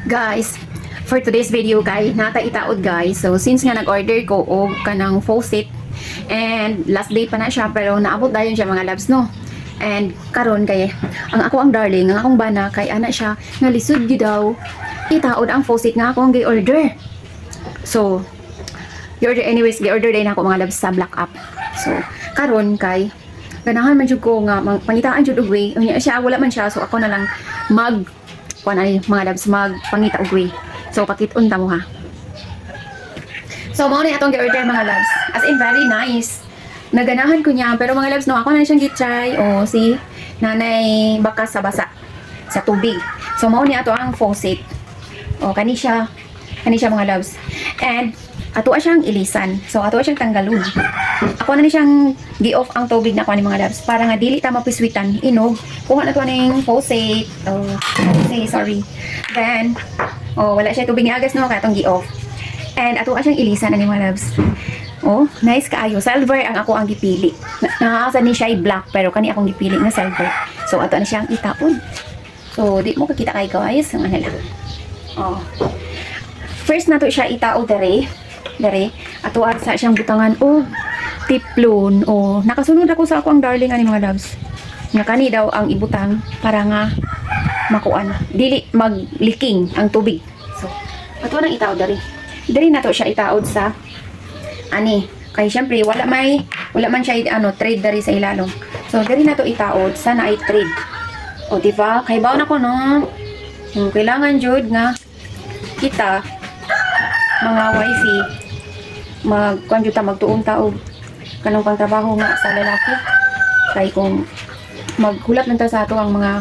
Guys, for today's video kay nata itaod guys. So since nga nag-order ko og kanang faucet and last day pa na siya pero naabot dayon siya mga loves no. And karon kay ang darling, ang akong bana kay ana siya nga lisod gyud daw itaod ang faucet nga akong gi-order. So i-order anyways, gi-order din ako mga loves sa Black App. So karon kay ganahan man jud ko nga pangitaan jud og way. Unya siya wala man siya so ako na lang mag ay mga loves magpangita og way. So pakit-on ta mo ha. So mao ni atong gi-order mga loves. As in very nice. Naganahan ko niya pero mga loves no ako na siyang gi-try o si nanay bakas sa basa sa tubig. So mao ni ato ang faucet. O kani siya mga loves. And ato siyang ilisan. So ato siyang tanggalon. Ako na ni siyang gi-off ang tubig na ko ni mga loves para nga dili ta mapiswitan inog. Kuha na to ning faucet. Sorry. Then wala siya tubig ni agas no katong gi-off. And ato siyang ilisan ani mga loves. Nice kaayo. Silver ang ako ang gipili. Nakakasa ni siya black pero kani akong gipili nga silver. So ato na siyang itaon. So di mo kakita kay guys ang ano lang. First nato siya itao dere ato sa siyang butangan tiplon nakasunod ako sa ako ang darling ani mga loves nga kani daw ang ibutang para nga makuan dili magliking ang tubig. So ato nang itao dere nato siya itaod sa ani kay syempre wala man siya trade dere sa ilalom. So dere nato itaod sa naay trade diba kay bawo na ko no kailangan jud nga kita mga wifi magkuan jud ta magtuon ta og kanang pangtrabaho nga sa lalaki kay kung maghulap lang ta sa ato ang mga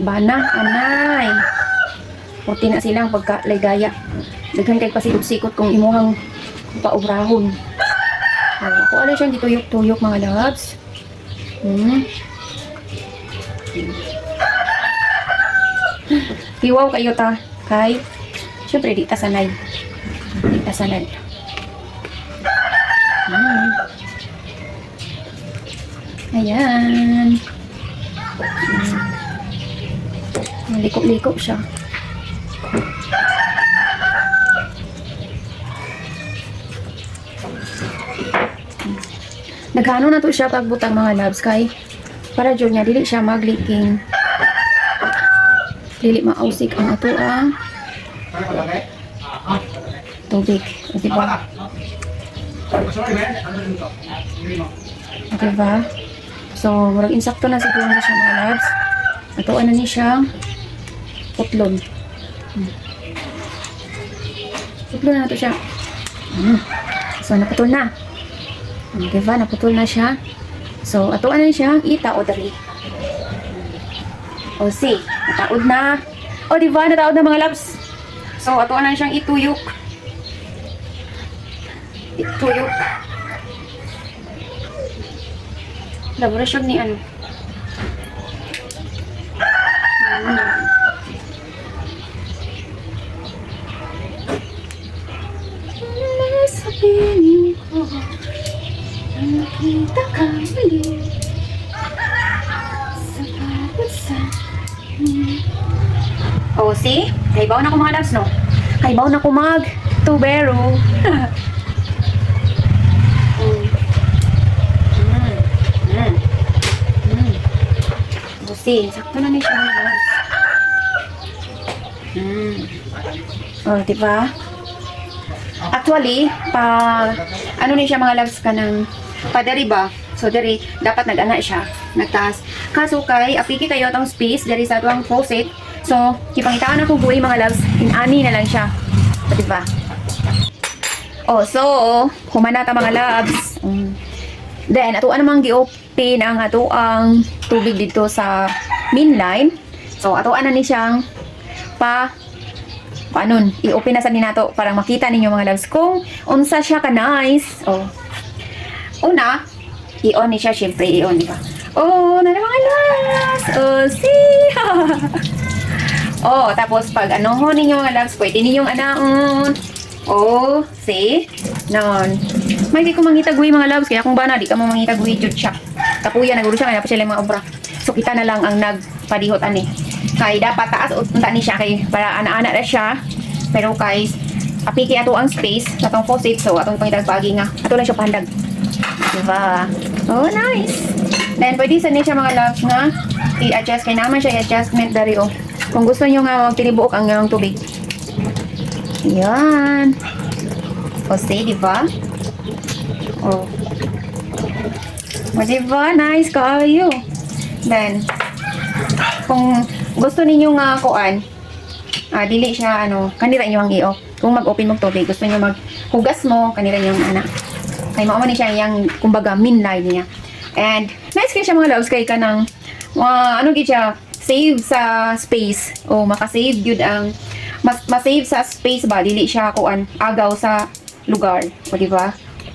bana anay puti na silang pagkaligaya daghan kay pasikot-sikot kung imuhang paubrahon. Ako ala siyang gituyok-tuyok mga loves. Hiwaw kayo ta kay syempre di ta sanay. Ayan. Liko-liko siya. Nagano na to siya pagbutang mga loves kay para jud niya dili siya magliking. Dili mausik ang ato ang tubig. Diba? Okay ba? So, murag insakto na siguro na siya mga loves. Ato na ni siya putlon. Putlon na to siya. So, naputol na. Diba? Naputol na siya. So, ato na ni siya itaod dali. See, nataod na. Diba? Nataod na mga loves. So, ato na siyang ituyok. Laborasyon ni ano. Sa piling ko, nakita ka muli. Sa bawat sa see? Kaibaw na ko mga loves, no? Kaibaw na ko tubero. See, sakto na ni siya mga loves. Diba? Actually, ano ni siya mga loves ka ng padari ba? So, dari, dapat nag-ana siya, nagtaas. Kaso kay, apiki kayo itong space, dari sa itong faucet. So, ipangitaan ako buhay mga loves, in-ani na lang siya. Diba? So, humanata mga loves. Then, ato namang gi-open ang ato ang tubig dito sa main line. So, ato na ni siyang panon, i-open na sa ninato para makita ninyo mga loves kung unsa siya ka nice. Una, i-on ni siya, syempre i-on, diba? Na mga loves. See? Tapos pag anohon ninyo mga loves, pwede ninyong anaon. See? Non. May di ko mangitagwi mga loves, kaya kung bana, di ka mo mangitagwi jud siya. Kapuya, naguro siya, kaya pa sila mga obra. So, kita na lang ang nagpadihot ani. Kay dapat taas unta ni siya kay para ana-ana ra siya. Pero kay apiki ato ang space sa tong faucet so atong pangitag pagi nga. Ato lang siya pahandag. Diba? Oh, nice. Then pwede sa niya mga loves nga i-adjust kay naman siya i-adjustment dari oh. Kung gusto niyo nga tinibuok ang iyong tubig. Yan. O see, diba? Oh. O diba? Nice kayo. Then kung gusto ninyo nga kuan, dili siya kanira inyo ang i-off. Kung mag-open mong tubig, gusto niyo maghugas mo, kanira yung anak. Kay mao man ni siya yang kumbaga main line niya. And nice kay siya mga loves kay kanang gid siya save sa space. O maka-save gyud ang mas-save sa space ba dili siya kuan agaw sa lugar. O di ba?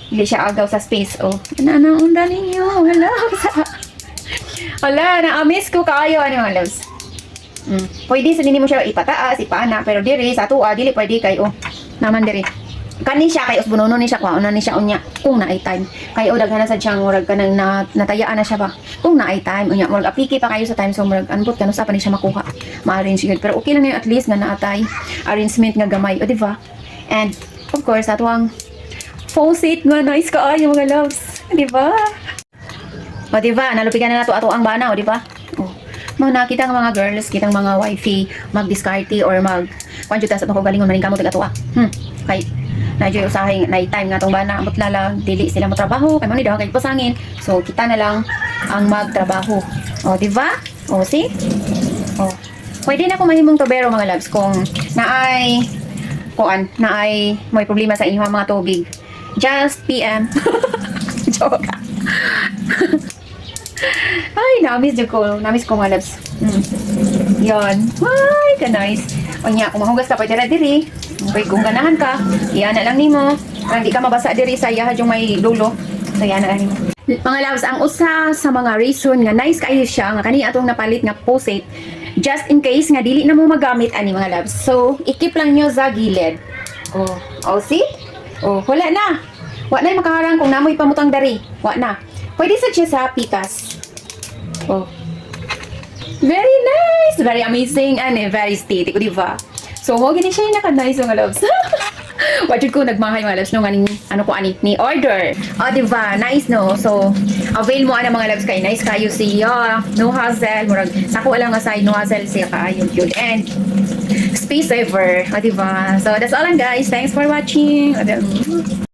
Dili siya agaw sa space. O ana unda ninyo. Wala. Wala, na-miss ko kayo mga loves. Pwede sa nini mo siya ipataas, ipana, pero diri sa tuwa dili pwede kay naman diri. Kani siya kay usbunono ni siya kuha ni siya unya kung naay time. Kay daghan na sad siyang murag kanang natayaan na siya ba. Kung naay time unya murag apiki pa kayo sa time so murag anbot kanus pa ni siya makuha. Ma-arrange gyud pero okay lang yun at least nga naatay arrangement nga gamay, o di ba? And of course ato ang faucet nga nice kaayo mga loves, di ba? O diba, nalupigan na nato ato ang bana, o diba? O, nakita ng mga girls, kitang mga wifey, mag-discarte or mag-kwanjuta sa itong galingon, maningkamot ang ato kay, nadyo usahin, na-time nga itong bana, amot na lang, dili sila matrabaho, kay mani daw kay pasangin, so kita na lang ang magtrabaho. O diba? O, see? O, pwede na kung mahimong tubero mga loves, kung naay, may problema sa inyong mga tubig. Just PM. Joke. Ay, na-miss ko mga loves. Yan. Ay, ka-nice. O niya, kung mahugas ka pa diri, kung ganahan ka, iyan na lang nimo. Kung hindi ka mabasa diri sa iyahad yung may lulo. So, iyan na lang nimo. Mga loves, ang usa sa mga reason nga nice kayo siya, nga kani atong napalit nga faucet, just in case nga dili na mo magamit ani mga loves. So, ikip lang nyo sa gilid. Oh, see? Oh, wala na. Wa na makaharang kung namoy pamutang dari. Wa na. Pwede sa siya sa pikas. Oh. Very nice! Very amazing and very aesthetic, di ba? So, mo gini siya yung naka-nice mga loves. Watch ko nagmahay mga loves nung ni order. Di ba? Nice, no? So, avail mo mga loves kay nice kayo siya. No hassle. Murag, sako lang aside, no hassle siya kayo. Yun. And, space saver. Di ba? So, that's all lang guys. Thanks for watching.